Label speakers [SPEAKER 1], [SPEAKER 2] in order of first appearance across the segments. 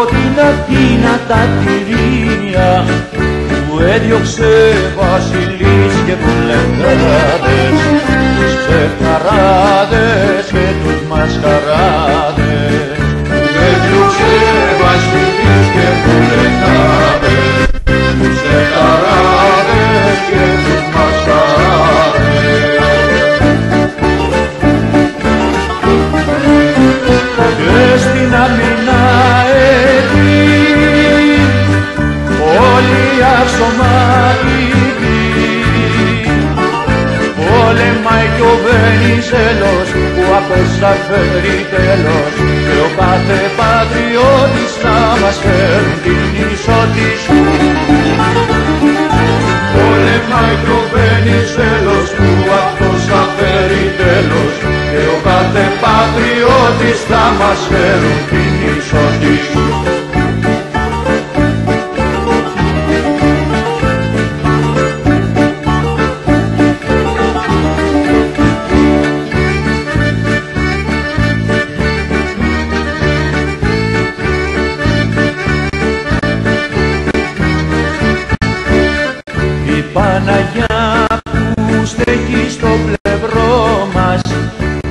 [SPEAKER 1] από την Αθήνα τα τυρίνια που έδιωξε βασιλείς και βουλευτάδες, τους ψευταράδες και τους μασκαράδες. Έδιωξε βασιλείς και βουλευτάδες, τους ψευταράδες και τους μασκαράδες. Και στην αμήνα όλοι αξιωματικοί, πολεμάει κι ο Βενιζέλος που απ' όσα φέρει τέλος, και ο κάθε πατριώτης να μας φέρουν την ισότη σου. Πολεμάει κι ο Βενιζέλος που απ' όσα φέρει τέλος, και ο κάθε πατριώτης να μας φέρουν την ισότη σου. Παναγιά που στέκει στο πλευρό μας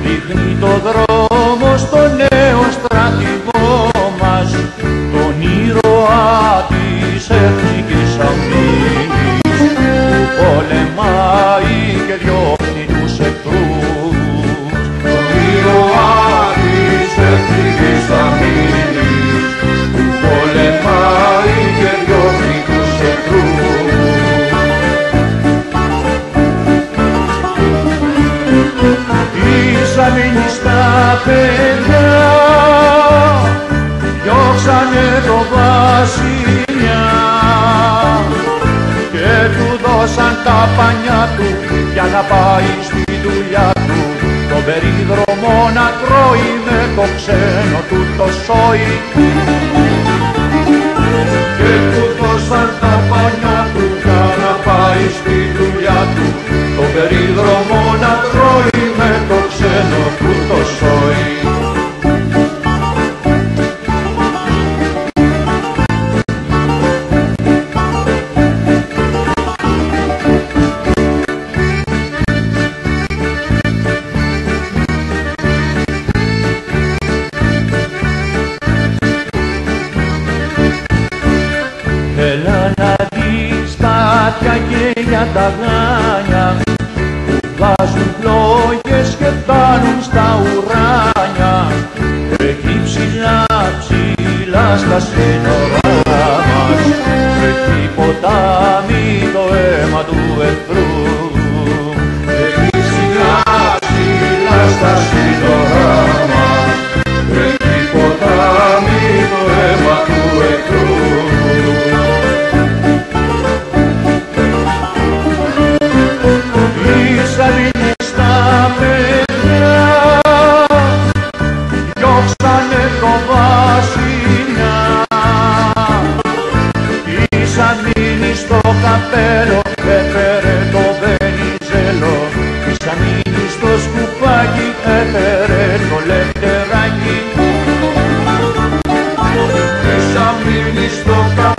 [SPEAKER 1] δείχνει το δρόμο στο νέο στρατηγό μας, τον ήρωα της εθνικής αμήνης που πολεμάει και διώχνει τους εχθρούς. Τον ήρωα της εθνικής αμήνης που πολεμάει και διώχνει τους εχθρούς. Μείνει στα παιδιά, διώξανε το βασιλιά και του δώσαν τα πανιά του για να πάει στη δουλειά του, τον περίδρομο να τρώει με το ξένο του το σόι. Και του δώσαν τα πανιά του για να πάει στη δουλειά του, τον περίδρομο να τρώει με το ξένο του το σόι. Έλα να δεις μάτια και για τα γάνια που βάζουν πλόγες και φτάνουν στα ουράνια, εκεί ψηλά ψηλά στα σύνορά μας, εκεί ποτάμι το αίμα του εχθρού. Εκεί ψηλά ψηλά στα σύνορά μας, εκεί ποτάμι το αίμα του εχθρού. Στο καπέλο έφερε το Βενιζέλο, ίσα μείνει στο σκουπάκι έφερε το λευτεράκι. Ίσα μείνει στο καπέλο